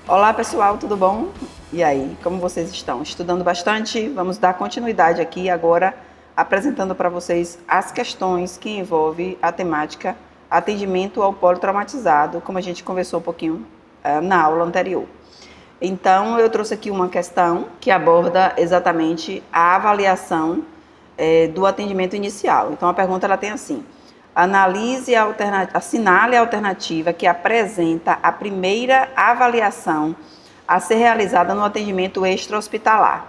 Olá pessoal, tudo bom? E aí, como vocês estão? Estudando bastante? Vamos dar continuidade aqui agora, apresentando para vocês as questões que envolvem a temática atendimento ao politraumatizado, como a gente conversou um pouquinho na aula anterior. Então, eu trouxe aqui uma questão que aborda exatamente a avaliação do atendimento inicial. Então, a pergunta ela tem assim: assinale a alternativa que apresenta a primeira avaliação a ser realizada no atendimento extra-hospitalar.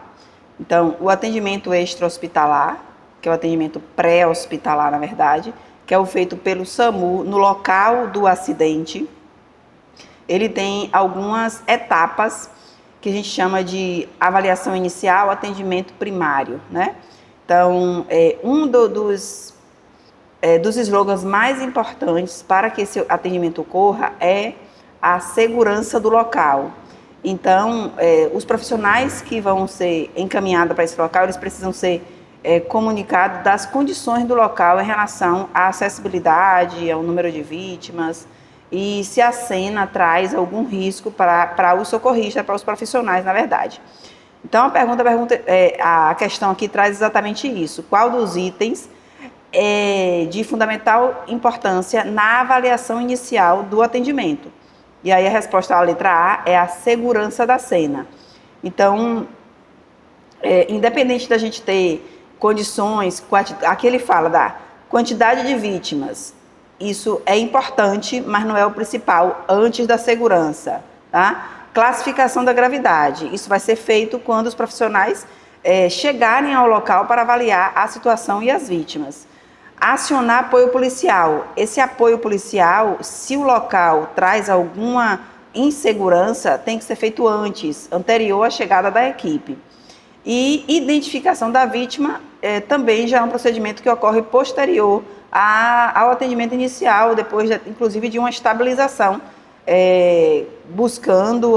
Então, o atendimento extra-hospitalar, que é o atendimento pré-hospitalar, na verdade, que é o feito pelo SAMU no local do acidente, ele tem algumas etapas que a gente chama de avaliação inicial, atendimento primário, né? Então, dos slogans mais importantes para que esse atendimento ocorra é a segurança do local. Então, os profissionais que vão ser encaminhados para esse local, eles precisam ser comunicados das condições do local em relação à acessibilidade, ao número de vítimas, e se a cena traz algum risco para os socorristas, para os profissionais, na verdade. Então, a questão aqui traz exatamente isso. Qual dos itens é de fundamental importância na avaliação inicial do atendimento? E aí a resposta à letra A é a segurança da cena. Então, independente da gente ter condições, aqui ele fala da quantidade de vítimas, isso é importante, mas não é o principal, antes da segurança, tá? Classificação da gravidade, isso vai ser feito quando os profissionais chegarem ao local para avaliar a situação e as vítimas. Acionar apoio policial. Esse apoio policial, se o local traz alguma insegurança, tem que ser feito anterior à chegada da equipe. E identificação da vítima também já é um procedimento que ocorre posterior ao atendimento inicial, depois, inclusive, de uma estabilização, buscando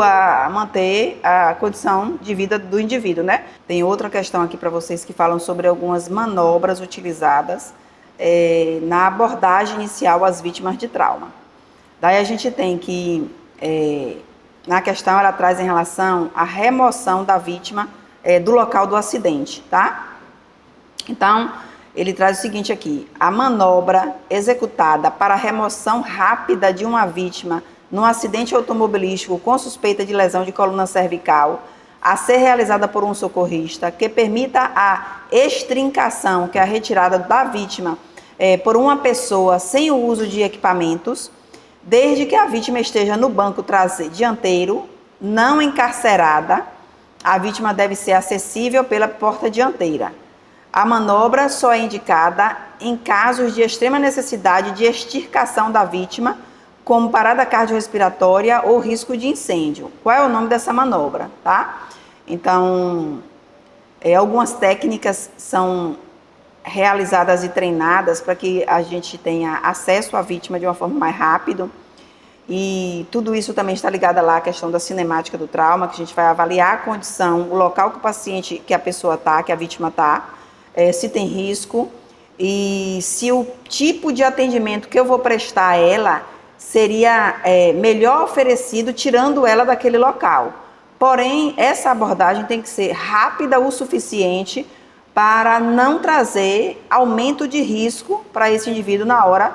manter a condição de vida do indivíduo, né? Tem outra questão aqui para vocês que falam sobre algumas manobras utilizadas na abordagem inicial às vítimas de trauma. Daí a gente tem que, na questão, ela traz em relação à remoção da vítima do local do acidente, tá? Então, ele traz o seguinte aqui: a manobra executada para a remoção rápida de uma vítima num acidente automobilístico com suspeita de lesão de coluna cervical, a ser realizada por um socorrista, que permita a extrincação, que é a retirada da vítima, por uma pessoa sem o uso de equipamentos, desde que a vítima esteja no banco dianteiro, não encarcerada. A vítima deve ser acessível pela porta dianteira. A manobra só é indicada em casos de extrema necessidade de extirpação da vítima, como parada cardiorrespiratória ou risco de incêndio. Qual é o nome dessa manobra, tá? Então, algumas técnicas são realizadas e treinadas para que a gente tenha acesso à vítima de uma forma mais rápida. E tudo isso também está ligado lá à questão da cinemática do trauma, que a gente vai avaliar a condição, o local que o paciente, que a pessoa está, que a vítima está, se tem risco e se o tipo de atendimento que eu vou prestar a ela seria melhor oferecido tirando ela daquele local. Porém, essa abordagem tem que ser rápida o suficiente para não trazer aumento de risco para esse indivíduo na hora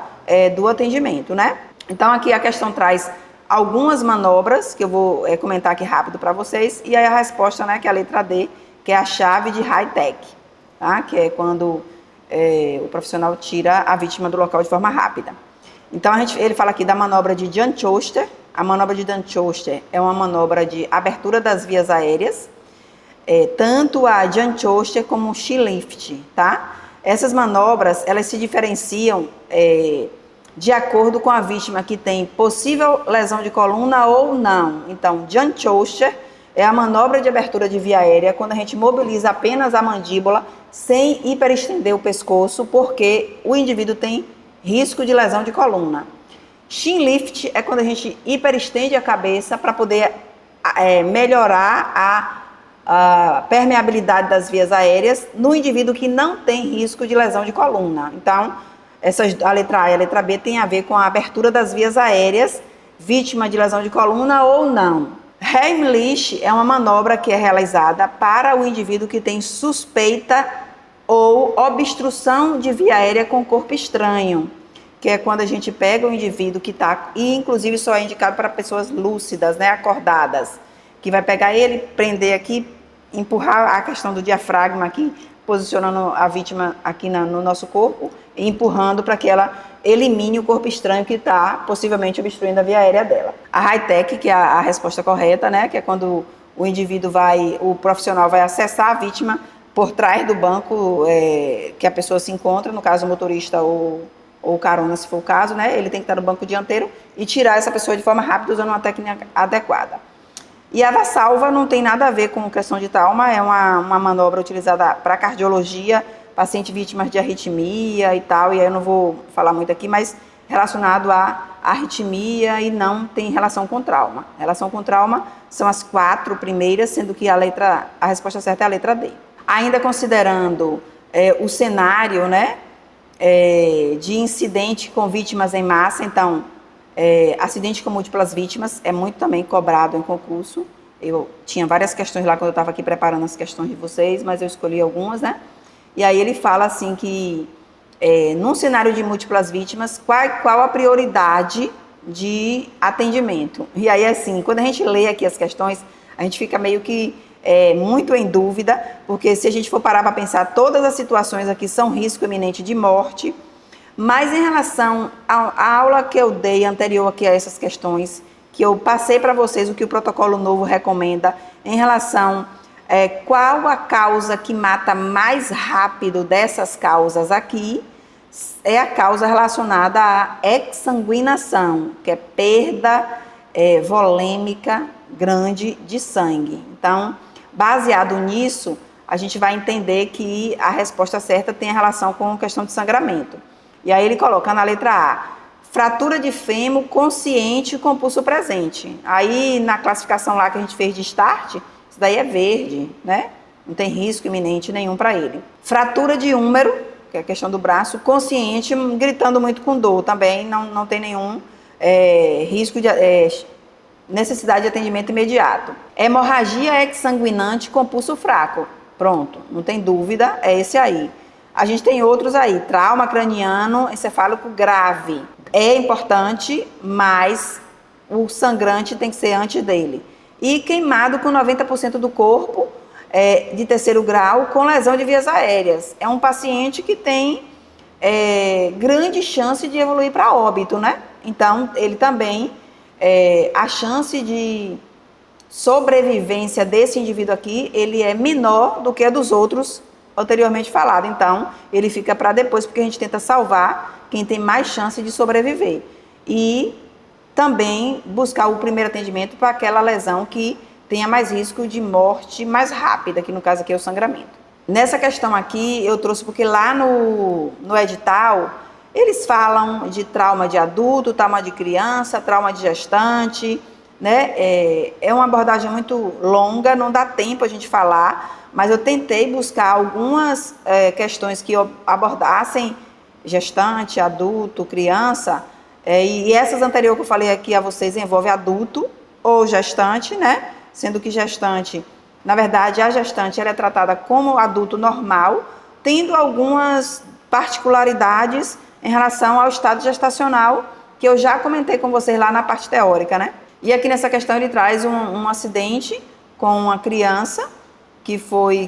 do atendimento, né? Então, aqui a questão traz algumas manobras, que eu vou comentar aqui rápido para vocês, e aí a resposta, né, que é a letra D, que é a chave de high-tech, tá? Que é quando o profissional tira a vítima do local de forma rápida. Então, ele fala aqui da manobra de Jan-Choster. A manobra de Jan-Choster é uma manobra de abertura das vias aéreas, tanto a Jan-Choster como o She-Lift, tá? Essas manobras, elas se diferenciam de acordo com a vítima que tem possível lesão de coluna ou não. Então, Jan-Choster é a manobra de abertura de via aérea, quando a gente mobiliza apenas a mandíbula, sem hiperestender o pescoço, porque o indivíduo tem risco de lesão de coluna. Chin lift é quando a gente hiperestende a cabeça para poder melhorar a permeabilidade das vias aéreas no indivíduo que não tem risco de lesão de coluna. Então, a letra A e a letra B tem a ver com a abertura das vias aéreas, vítima de lesão de coluna ou não. Heimlich é uma manobra que é realizada para o indivíduo que tem suspeita ou obstrução de via aérea com corpo estranho, que é quando a gente pega o indivíduo que está, e inclusive só é indicado para pessoas lúcidas, né, acordadas, que vai pegar ele, prender aqui, empurrar a questão do diafragma aqui, posicionando a vítima aqui no nosso corpo e empurrando para que ela elimine o corpo estranho que está possivelmente obstruindo a via aérea dela. A high-tech, que é a resposta correta, né, que é quando o indivíduo o profissional vai acessar a vítima por trás do banco que a pessoa se encontra, no caso o motorista ou carona, se for o caso, né, ele tem que estar no banco dianteiro e tirar essa pessoa de forma rápida usando uma técnica adequada. E a vassalva não tem nada a ver com questão de trauma, é uma manobra utilizada para cardiologia, paciente vítimas de arritmia e tal, e aí eu não vou falar muito aqui, mas relacionado à arritmia e não tem relação com trauma. Relação com trauma são as 4 primeiras, sendo que a resposta certa é a letra D. Ainda considerando o cenário, né, de incidente com vítimas em massa, então, acidente com múltiplas vítimas é muito também cobrado em concurso. Eu tinha várias questões lá quando eu estava aqui preparando as questões de vocês, mas eu escolhi algumas, né? E aí ele fala assim que, num cenário de múltiplas vítimas, qual a prioridade de atendimento? E aí, assim, quando a gente lê aqui as questões, a gente fica meio que muito em dúvida, porque se a gente for parar para pensar, todas as situações aqui são risco iminente de morte, mas em relação à aula que eu dei anterior aqui a essas questões, que eu passei para vocês o que o protocolo novo recomenda em relação qual a causa que mata mais rápido dessas causas aqui, é a causa relacionada à exsanguinação, que é perda volêmica grande de sangue. Então, baseado nisso, a gente vai entender que a resposta certa tem a relação com a questão de sangramento. E aí ele coloca na letra A, fratura de fêmur consciente com pulso presente. Aí na classificação lá que a gente fez de start, isso daí é verde, né? Não tem risco iminente nenhum para ele. Fratura de húmero, que é a questão do braço, consciente, gritando muito com dor, também não tem nenhum risco de necessidade de atendimento imediato. Hemorragia exsanguinante com pulso fraco. Pronto, não tem dúvida, é esse aí. A gente tem outros aí, trauma craniano encefálico grave. É importante, mas o sangrante tem que ser antes dele. E queimado com 90% do corpo, de terceiro grau, com lesão de vias aéreas. É um paciente que tem grande chance de evoluir para óbito, né? Então, ele também, a chance de sobrevivência desse indivíduo aqui, ele é menor do que a dos outros anteriormente falado. Então, ele fica para depois, porque a gente tenta salvar quem tem mais chance de sobreviver. E também buscar o primeiro atendimento para aquela lesão que tenha mais risco de morte mais rápida, que no caso aqui é o sangramento. Nessa questão aqui, eu trouxe porque lá no edital, eles falam de trauma de adulto, trauma de criança, trauma de gestante, né? É uma abordagem muito longa, não dá tempo a gente falar, mas eu tentei buscar algumas questões que abordassem gestante, adulto, criança, e essas anteriores que eu falei aqui a vocês envolvem adulto ou gestante, né? Sendo que gestante, na verdade, a gestante ela é tratada como adulto normal, tendo algumas particularidades em relação ao estado gestacional, que eu já comentei com vocês lá na parte teórica, né? E aqui nessa questão ele traz um acidente com uma criança que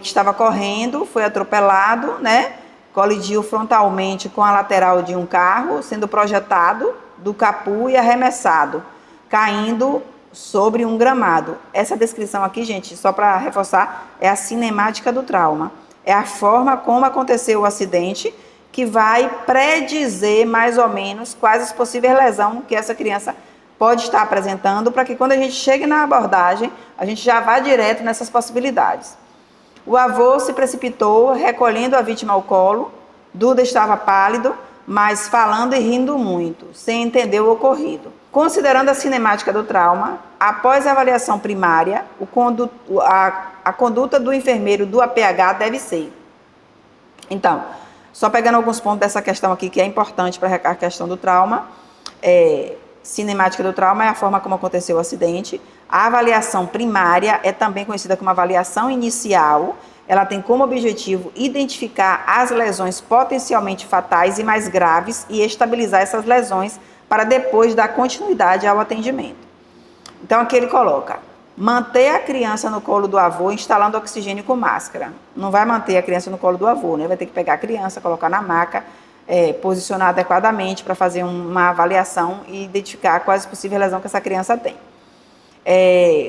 estava correndo, foi atropelado, né? Colidiu frontalmente com a lateral de um carro, sendo projetado do capô e arremessado, caindo sobre um gramado. Essa descrição aqui, gente, só para reforçar, é a cinemática do trauma. É a forma como aconteceu o acidente que vai predizer mais ou menos quais as possíveis lesões que essa criança pode estar apresentando, para que quando a gente chegue na abordagem, a gente já vá direto nessas possibilidades. O avô se precipitou, recolhendo a vítima ao colo. Duda estava pálido, mas falando e rindo muito, sem entender o ocorrido. Considerando a cinemática do trauma, após a avaliação primária, a conduta do enfermeiro do APH deve ser. Então, só pegando alguns pontos dessa questão aqui, que é importante para a questão do trauma. Cinemática do trauma é a forma como aconteceu o acidente. A avaliação primária é também conhecida como avaliação inicial. Ela tem como objetivo identificar as lesões potencialmente fatais e mais graves e estabilizar essas lesões para depois dar continuidade ao atendimento. Então, aqui ele coloca: manter a criança no colo do avô instalando oxigênio com máscara. Não vai manter a criança no colo do avô, né? Vai ter que pegar a criança, colocar na maca, posicionar adequadamente para fazer uma avaliação e identificar quais possíveis lesões que essa criança tem.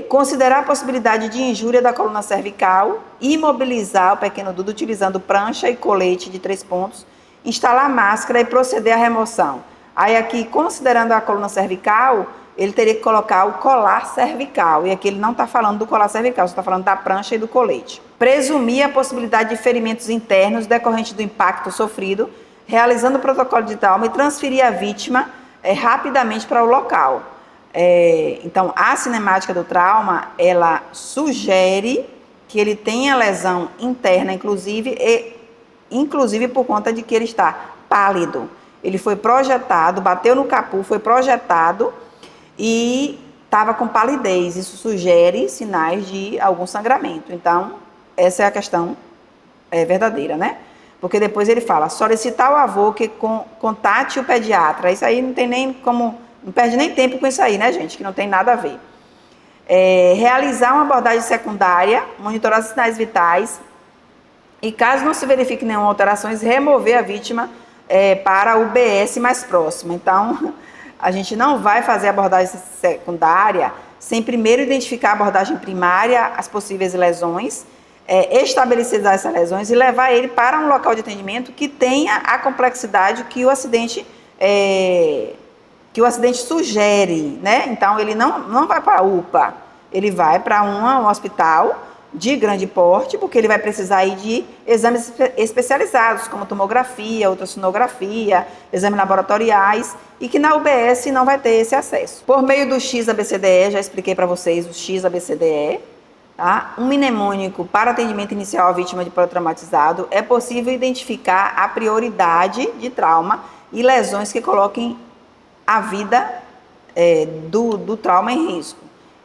Considerar a possibilidade de injúria da coluna cervical, imobilizar o pequeno Dudu utilizando prancha e colete de 3 pontos, instalar máscara e proceder à remoção. Aí aqui, considerando a coluna cervical, ele teria que colocar o colar cervical, e aqui ele não está falando do colar cervical, só está falando da prancha e do colete. Presumir a possibilidade de ferimentos internos decorrentes do impacto sofrido, realizando o protocolo de trauma e transferir a vítima rapidamente para o local. Então, a cinemática do trauma, ela sugere que ele tenha lesão interna, inclusive por conta de que ele está pálido. Ele foi projetado, bateu no capu, foi projetado e estava com palidez. Isso sugere sinais de algum sangramento. Então, essa é a questão verdadeira, né? Porque depois ele fala: solicitar ao avô que contate o pediatra. Isso aí não tem nem como... Não perde nem tempo com isso aí, né, gente? Que não tem nada a ver. Realizar uma abordagem secundária, monitorar os sinais vitais e, caso não se verifique nenhuma alteração, remover a vítima para o BS mais próximo. Então, a gente não vai fazer abordagem secundária sem primeiro identificar a abordagem primária, as possíveis lesões, estabilizar essas lesões e levar ele para um local de atendimento que tenha a complexidade que o acidente sugere, né? Então, ele não vai para a UPA, ele vai para um hospital de grande porte, porque ele vai precisar aí de exames especializados, como tomografia, ultrassonografia, exames laboratoriais, e que na UBS não vai ter esse acesso. Por meio do X-ABCDE, já expliquei para vocês o X-ABCDE, tá? Um mnemônico para atendimento inicial à vítima de politraumatizado, é possível identificar a prioridade de trauma e lesões que coloquem a vida do trauma em risco.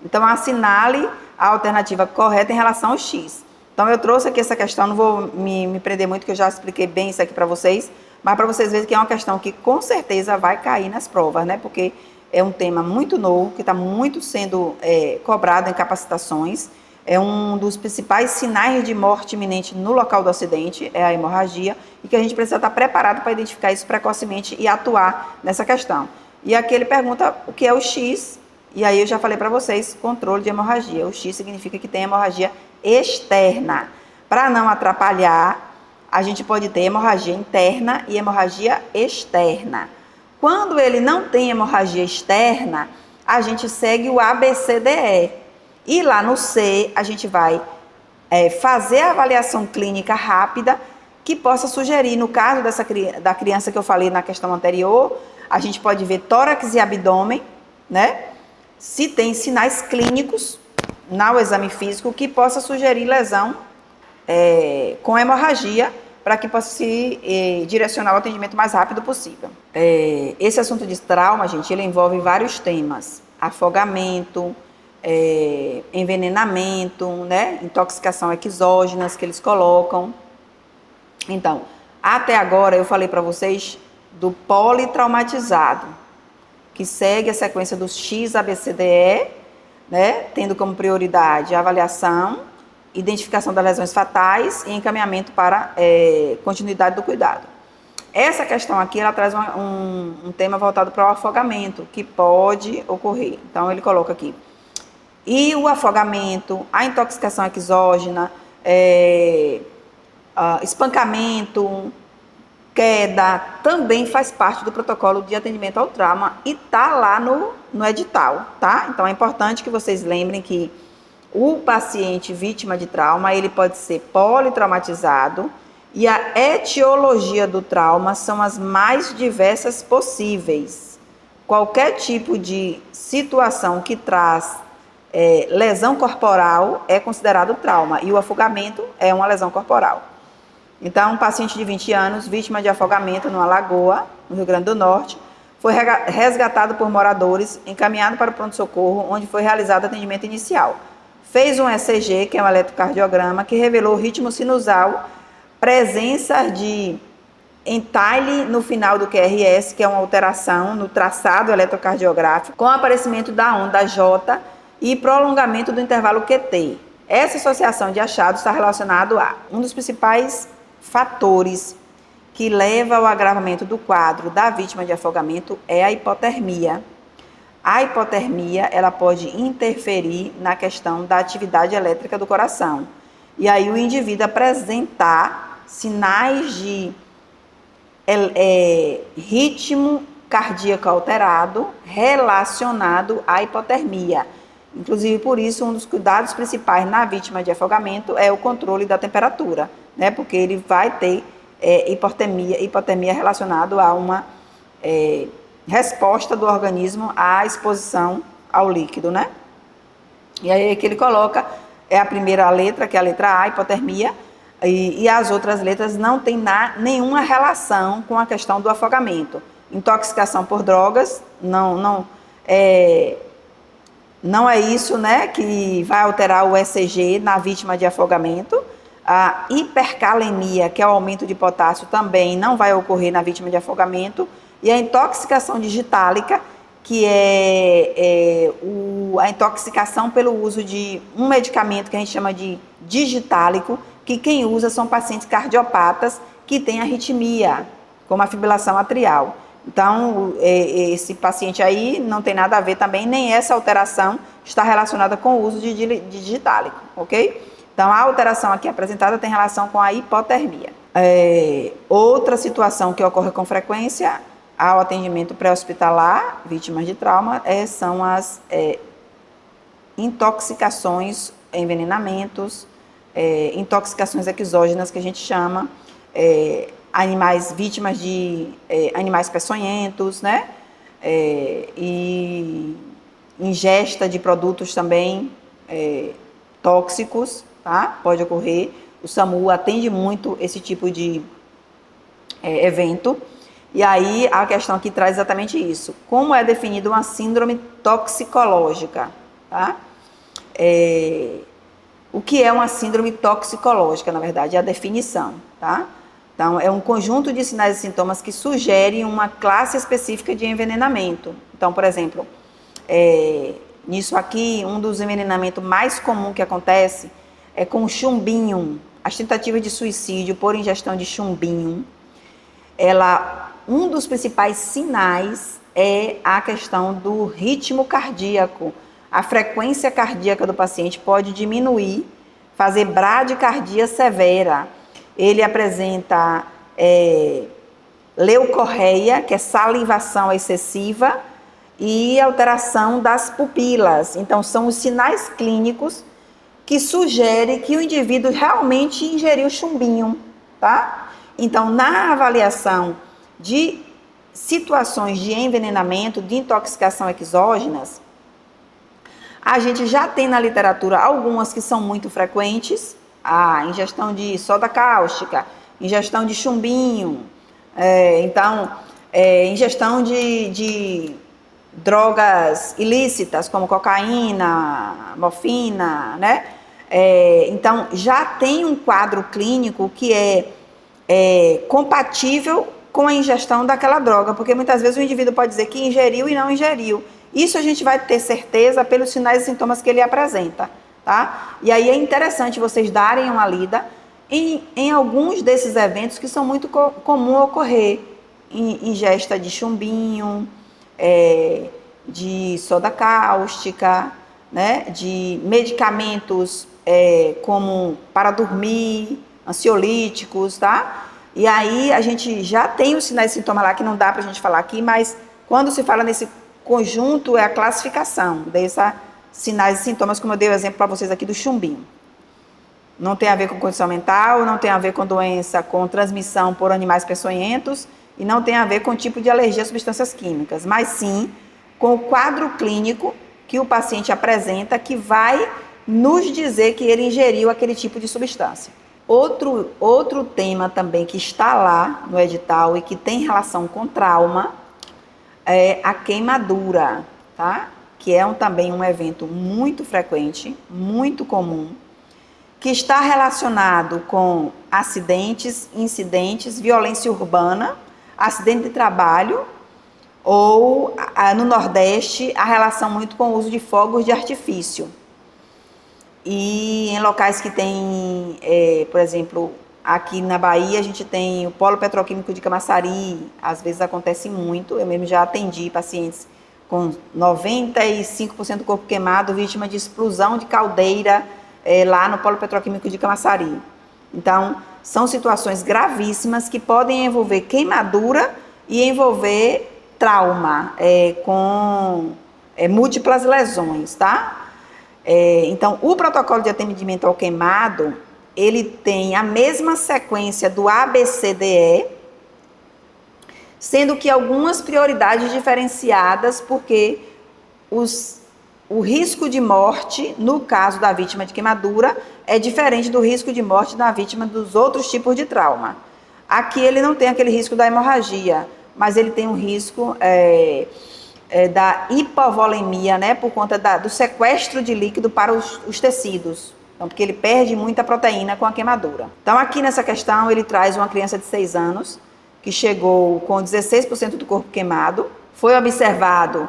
Então, assinale a alternativa correta em relação ao X. Então, eu trouxe aqui essa questão, não vou me prender muito, que eu já expliquei bem isso aqui para vocês, mas para vocês verem que é uma questão que com certeza vai cair nas provas, né? Porque é um tema muito novo, que está muito sendo cobrado em capacitações. É um dos principais sinais de morte iminente no local do acidente, é a hemorragia, e que a gente precisa estar preparado para identificar isso precocemente e atuar nessa questão. E aqui ele pergunta o que é o X, e aí eu já falei para vocês, controle de hemorragia. O X significa que tem hemorragia externa. Para não atrapalhar, a gente pode ter hemorragia interna e hemorragia externa. Quando ele não tem hemorragia externa, a gente segue o ABCDE. E lá no C, a gente vai fazer a avaliação clínica rápida, que possa sugerir, no caso da criança que eu falei na questão anterior, a gente pode ver tórax e abdômen, né? Se tem sinais clínicos no exame físico que possa sugerir lesão com hemorragia, para que possa se direcionar o atendimento mais rápido possível. Esse assunto de trauma, gente, ele envolve vários temas: afogamento, envenenamento, né? Intoxicação exógenas que eles colocam. Então, até agora eu falei para vocês do politraumatizado, que segue a sequência dos X-ABCDE, né? Tendo como prioridade a avaliação, identificação das lesões fatais e encaminhamento para continuidade do cuidado. Essa questão aqui, ela traz um tema voltado para o afogamento, que pode ocorrer. Então, ele coloca aqui: e o afogamento, a intoxicação exógena, espancamento, queda, também faz parte do protocolo de atendimento ao trauma e está lá no edital, tá? Então, é importante que vocês lembrem que o paciente vítima de trauma, ele pode ser politraumatizado, e a etiologia do trauma são as mais diversas possíveis. Qualquer tipo de situação que traz lesão corporal é considerado trauma, e o afogamento é uma lesão corporal. Então, um paciente de 20 anos, vítima de afogamento numa lagoa, no Rio Grande do Norte, foi resgatado por moradores, encaminhado para o pronto-socorro, onde foi realizado atendimento inicial. Fez um ECG, que é um eletrocardiograma, que revelou ritmo sinusal, presença de entaile no final do QRS, que é uma alteração no traçado eletrocardiográfico, com aparecimento da onda J e prolongamento do intervalo QT. Essa associação de achados está relacionado a um dos principais fatores que leva ao agravamento do quadro da vítima de afogamento é a hipotermia. A hipotermia, ela pode interferir na questão da atividade elétrica do coração. E aí o indivíduo apresentar sinais de ritmo cardíaco alterado relacionado à hipotermia. Inclusive, por isso, um dos cuidados principais na vítima de afogamento é o controle da temperatura, né? Porque ele vai ter hipotermia relacionado a uma resposta do organismo à exposição ao líquido, né? E aí que ele coloca, é a primeira letra, que é a letra A, hipotermia, e as outras letras não tem nenhuma relação com a questão do afogamento. Intoxicação por drogas, não é isso, né, que vai alterar o ECG na vítima de afogamento. A hipercalemia, que é o aumento de potássio, também não vai ocorrer na vítima de afogamento. E a intoxicação digitálica, que é a intoxicação pelo uso de um medicamento que a gente chama de digitálico, que quem usa são pacientes cardiopatas que têm arritmia, como a fibrilação atrial. Então, esse paciente aí não tem nada a ver também, nem essa alteração está relacionada com o uso de digitálico, ok? Então, a alteração aqui apresentada tem relação com a hipotermia. Outra situação que ocorre com frequência ao atendimento pré-hospitalar, vítimas de trauma, são as intoxicações, envenenamentos, intoxicações exógenas, que a gente chama, vítimas de animais peçonhentos, né? E ingesta de produtos também tóxicos, tá? Pode ocorrer. O SAMU atende muito esse tipo de evento. E aí a questão aqui traz exatamente isso. Como é definida uma síndrome toxicológica, tá? O que é uma síndrome toxicológica, na verdade, é a definição, tá? Então, é um conjunto de sinais e sintomas que sugerem uma classe específica de envenenamento. Então, por exemplo, nisso aqui, um dos envenenamentos mais comum que acontece é com chumbinho. As tentativas de suicídio por ingestão de chumbinho, um dos principais sinais é a questão do ritmo cardíaco. A frequência cardíaca do paciente pode diminuir, fazer bradicardia severa. Ele apresenta leucorreia, que é salivação excessiva, e alteração das pupilas. Então, são os sinais clínicos que sugerem que o indivíduo realmente ingeriu chumbinho, tá? Então, na avaliação de situações de envenenamento, de intoxicação exógenas, a gente já tem na literatura algumas que são muito frequentes, a ingestão de soda cáustica, ingestão de chumbinho, ingestão de drogas ilícitas, como cocaína, morfina, né? Então, já tem um quadro clínico que é compatível com a ingestão daquela droga, porque muitas vezes o indivíduo pode dizer que ingeriu e não ingeriu. Isso a gente vai ter certeza pelos sinais e sintomas que ele apresenta, tá? E aí é interessante vocês darem uma lida em alguns desses eventos que são muito comum ocorrer, ingesta de chumbinho, de soda cáustica, né, de medicamentos como para dormir, ansiolíticos, tá? E aí a gente já tem os sinais e sintomas lá que não dá pra gente falar aqui, mas quando se fala nesse conjunto é a classificação desses sinais e sintomas, como eu dei o exemplo para vocês aqui do chumbinho. Não tem a ver com condição mental, não tem a ver com doença com transmissão por animais peçonhentos e não tem a ver com tipo de alergia a substâncias químicas, mas sim com o quadro clínico que o paciente apresenta, que vai nos dizer que ele ingeriu aquele tipo de substância. Outro tema também que está lá no edital e que tem relação com trauma é a queimadura, tá? Que é também um evento muito frequente, muito comum, que está relacionado com acidentes, incidentes, violência urbana, acidente de trabalho, ou no Nordeste, a relação muito com o uso de fogos de artifício. E em locais que tem, por exemplo, aqui na Bahia, a gente tem o Polo Petroquímico de Camaçari, às vezes acontece muito, eu mesmo já atendi pacientes com 95% do corpo queimado, vítima de explosão de caldeira lá no Polo Petroquímico de Camaçari. Então, são situações gravíssimas que podem envolver queimadura e envolver trauma com múltiplas lesões, tá? Então, o protocolo de atendimento ao queimado, ele tem a mesma sequência do ABCDE, sendo que algumas prioridades diferenciadas, porque o risco de morte, no caso da vítima de queimadura, é diferente do risco de morte da vítima dos outros tipos de trauma. Aqui ele não tem aquele risco da hemorragia, mas ele tem um risco da hipovolemia, né, por conta do sequestro de líquido para os tecidos. Então, porque ele perde muita proteína com a queimadura. Então, aqui nessa questão, ele traz uma criança de 6 anos, que chegou com 16% do corpo queimado. Foi observado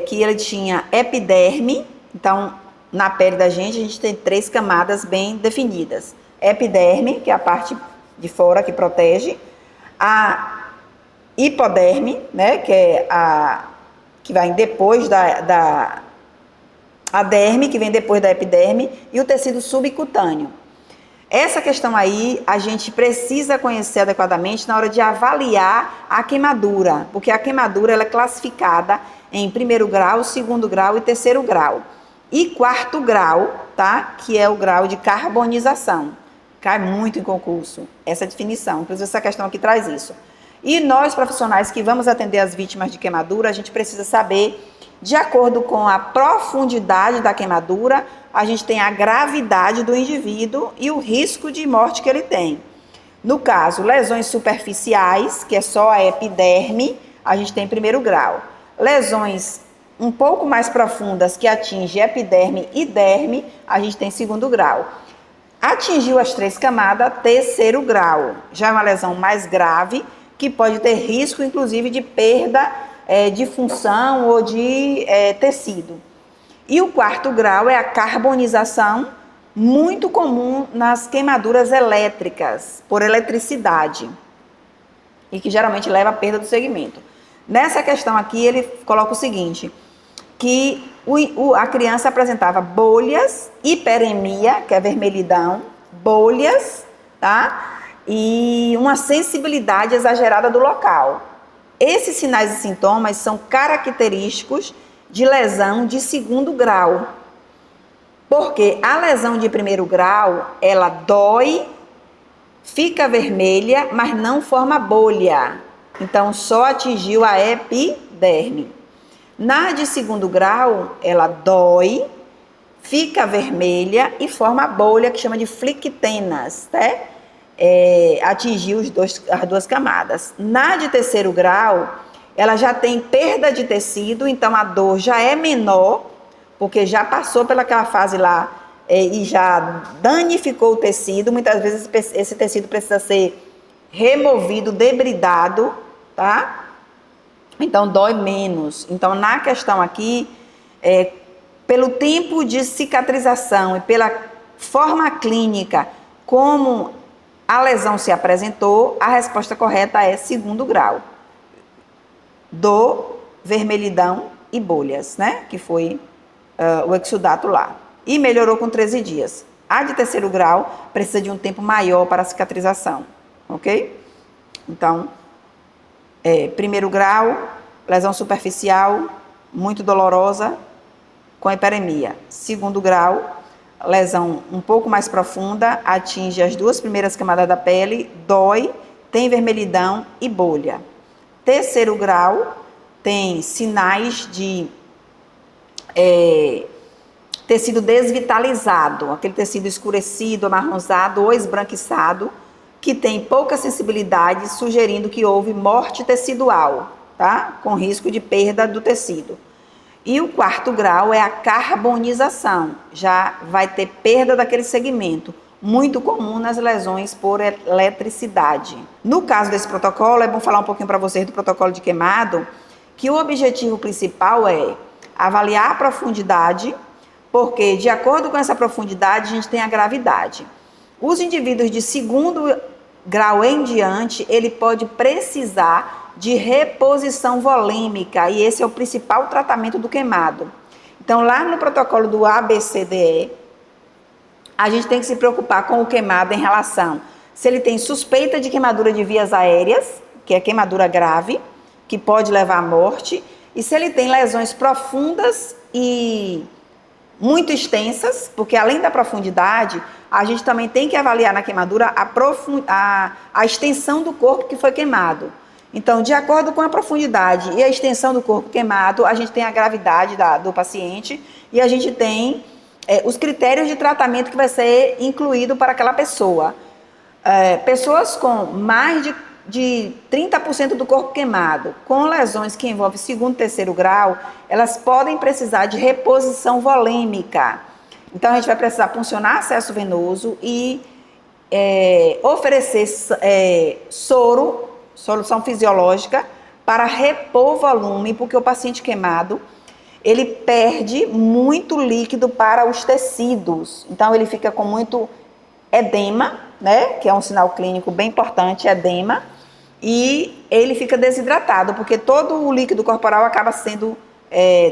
que ele tinha epiderme. Então, na pele da gente, a gente tem 3 camadas bem definidas. Epiderme, que é a parte de fora que protege. A hipoderme, né, que é que vai depois a derme, que vem depois da epiderme, e o tecido subcutâneo. Essa questão aí, a gente precisa conhecer adequadamente na hora de avaliar a queimadura, porque a queimadura ela é classificada em 1º grau, 2º grau e 3º grau. E 4º grau, tá? Que é o grau de carbonização. Cai muito em concurso essa definição, inclusive essa questão aqui traz isso. E nós, profissionais que vamos atender as vítimas de queimadura, a gente precisa saber, de acordo com a profundidade da queimadura, a gente tem a gravidade do indivíduo e o risco de morte que ele tem. No caso, lesões superficiais, que é só a epiderme, a gente tem 1º grau. Lesões um pouco mais profundas, que atingem epiderme e derme, a gente tem 2º grau. Atingiu as 3 camadas, 3º grau. Já é uma lesão mais grave, que pode ter risco, inclusive, de perda de função ou de tecido. E o 4º grau é a carbonização, muito comum nas queimaduras elétricas, por eletricidade, e que geralmente leva à perda do segmento. Nessa questão aqui, ele coloca o seguinte, que a criança apresentava bolhas, hiperemia, que é vermelhidão, bolhas, tá? E uma sensibilidade exagerada do local. Esses sinais e sintomas são característicos de lesão de 2º grau. Porque a lesão de 1º grau, ela dói, fica vermelha, mas não forma bolha. Então, só atingiu a epiderme. Na de 2º grau, ela dói, fica vermelha e forma bolha, que chama de flictenas, né? Atingiu as 2 camadas. Na de 3º grau, ela já tem perda de tecido, então a dor já é menor, porque já passou pelaquela fase lá e já danificou o tecido. Muitas vezes esse tecido precisa ser removido, debridado, tá? Então dói menos. Então na questão aqui, pelo tempo de cicatrização e pela forma clínica como a lesão se apresentou, a resposta correta é 2º grau. Dor, vermelhidão e bolhas, né? Que foi o exudato lá. E melhorou com 13 dias. A de 3º grau precisa de um tempo maior para a cicatrização, ok? Então, 1º grau, lesão superficial, muito dolorosa, com hiperemia. 2º grau, lesão um pouco mais profunda, atinge as 2 primeiras camadas da pele, dói, tem vermelhidão e bolha. 3º grau, tem sinais de tecido desvitalizado, aquele tecido escurecido, amarronzado ou esbranquiçado, que tem pouca sensibilidade, sugerindo que houve morte tecidual, tá? Com risco de perda do tecido. E o quarto grau é a carbonização, já vai ter perda daquele segmento, muito comum nas lesões por eletricidade. No caso desse protocolo, é bom falar um pouquinho para vocês do protocolo de queimado, que o objetivo principal é avaliar a profundidade, porque de acordo com essa profundidade a gente tem a gravidade. Os indivíduos de segundo grau em diante, ele pode precisar de reposição volêmica, e esse é o principal tratamento do queimado. Então, lá no protocolo do ABCDE, a gente tem que se preocupar com o queimado em relação se ele tem suspeita de queimadura de vias aéreas, que é queimadura grave, que pode levar à morte, e se ele tem lesões profundas e muito extensas, porque além da profundidade, a gente também tem que avaliar na queimadura a extensão do corpo que foi queimado. Então, de acordo com a profundidade e a extensão do corpo queimado, a gente tem a gravidade do paciente e a gente tem os critérios de tratamento que vai ser incluído para aquela pessoa. Pessoas com mais de 30% do corpo queimado, com lesões que envolvem segundo e terceiro grau, elas podem precisar de reposição volêmica. Então, a gente vai precisar puncionar acesso venoso e oferecer solução fisiológica para repor volume, porque o paciente queimado, ele perde muito líquido para os tecidos. Então, ele fica com muito edema, né, que é um sinal clínico bem importante, edema, e ele fica desidratado, porque todo o líquido corporal acaba sendo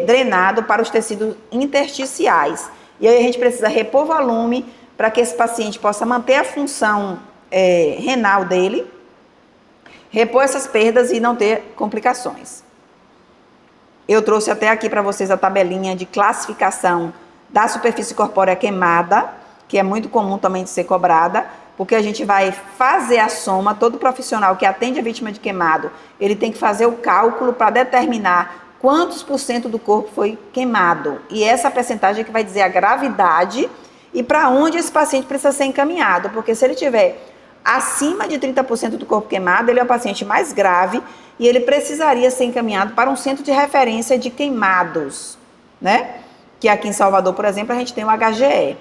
drenado para os tecidos intersticiais. E aí a gente precisa repor volume para que esse paciente possa manter a função renal dele, repor essas perdas e não ter complicações. Eu trouxe até aqui para vocês a tabelinha de classificação da superfície corpórea queimada, que é muito comum também de ser cobrada, porque a gente vai fazer a soma, todo profissional que atende a vítima de queimado, ele tem que fazer o cálculo para determinar quantos % do corpo foi queimado. E essa percentagem é que vai dizer a gravidade e para onde esse paciente precisa ser encaminhado, porque se ele tiver acima de 30% do corpo queimado, ele é um paciente mais grave e ele precisaria ser encaminhado para um centro de referência de queimados, né? Que aqui em Salvador, por exemplo, a gente tem o HGE.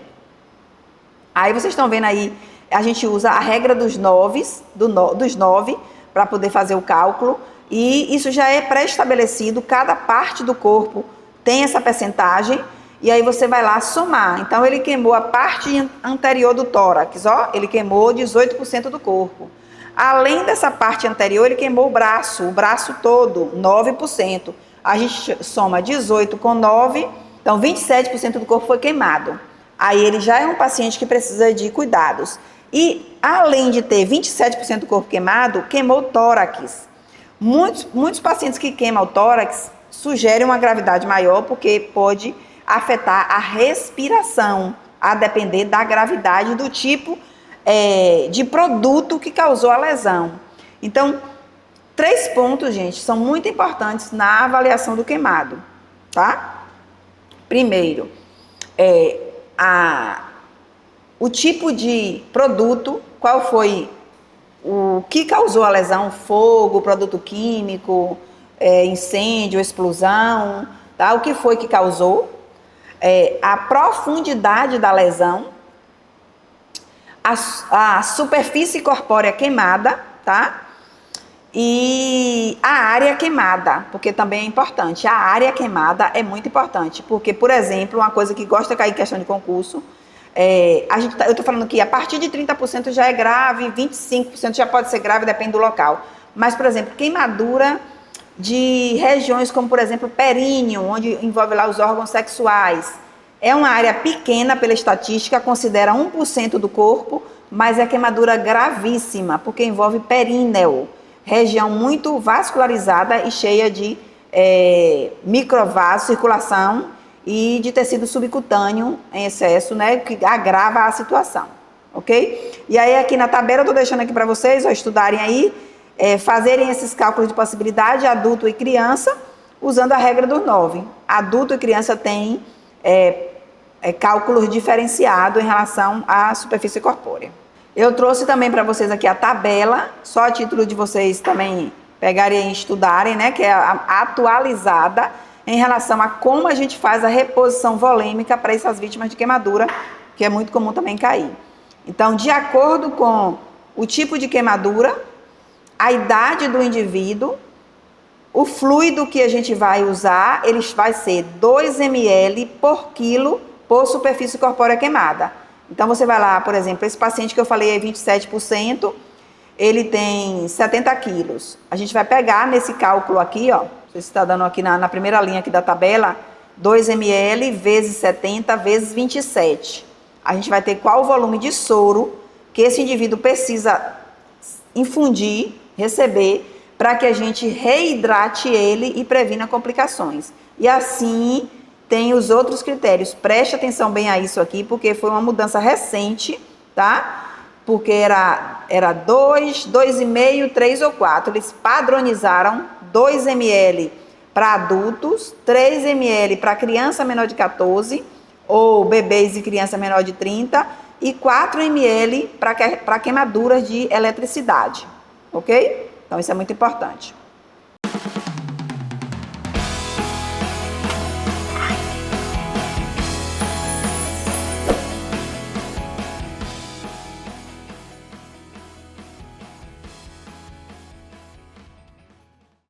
Aí vocês estão vendo aí, a gente usa a regra dos 9 para poder fazer o cálculo, e isso já é pré-estabelecido, cada parte do corpo tem essa percentagem, e aí você vai lá somar. Então, ele queimou a parte anterior do tórax, ó, ele queimou 18% do corpo. Além dessa parte anterior, ele queimou o braço todo, 9%. A gente soma 18 com 9, então 27% do corpo foi queimado. Aí ele já é um paciente que precisa de cuidados. E, além de ter 27% do corpo queimado, queimou o tórax. Muitos pacientes que queimam o tórax sugerem uma gravidade maior, porque pode afetar a respiração, a depender da gravidade do tipo de produto que causou a lesão. Então, 3 pontos, gente, são muito importantes na avaliação do queimado, tá? Primeiro, o tipo de produto, qual foi o que causou a lesão, fogo, produto químico, incêndio, explosão, tá? O que foi que causou, a profundidade da lesão, a superfície corpórea queimada, tá? E a área queimada, porque também é importante. A área queimada é muito importante, porque, por exemplo, uma coisa que gosta de cair em questão de concurso, eu estou falando que a partir de 30% já é grave, 25% já pode ser grave, depende do local. Mas, por exemplo, queimadura de regiões como, por exemplo, períneo, onde envolve lá os órgãos sexuais. É uma área pequena pela estatística, considera 1% do corpo, mas é queimadura gravíssima, porque envolve períneo, região muito vascularizada e cheia de microvasos, circulação e de tecido subcutâneo em excesso, né, que agrava a situação, ok? E aí aqui na tabela eu estou deixando aqui para vocês estudarem aí, fazerem esses cálculos de possibilidade, adulto e criança, usando a regra dos 9. Adulto e criança têm cálculos diferenciados em relação à superfície corpórea. Eu trouxe também para vocês aqui a tabela, só a título de vocês também pegarem e estudarem, né, que é a atualizada em relação a como a gente faz a reposição volêmica para essas vítimas de queimadura, que é muito comum também cair. Então, de acordo com o tipo de queimadura, a idade do indivíduo, o fluido que a gente vai usar, ele vai ser 2 ml por quilo por superfície corpórea queimada. Então, você vai lá, por exemplo, esse paciente que eu falei é 27%, ele tem 70 quilos. A gente vai pegar nesse cálculo aqui, ó, você está dando aqui na primeira linha aqui da tabela, 2 ml vezes 70 vezes 27. A gente vai ter qual o volume de soro que esse indivíduo precisa infundir, receber, para que a gente reidrate ele e previna complicações. E assim tem os outros critérios. Preste atenção bem a isso aqui, porque foi uma mudança recente, tá? Porque era 2, 2,5, 3 ou 4. Eles padronizaram 2 ml para adultos, 3 ml para criança menor de 14, ou bebês e criança menor de 30, e 4 ml para queimaduras de eletricidade, ok? Então, isso é muito importante.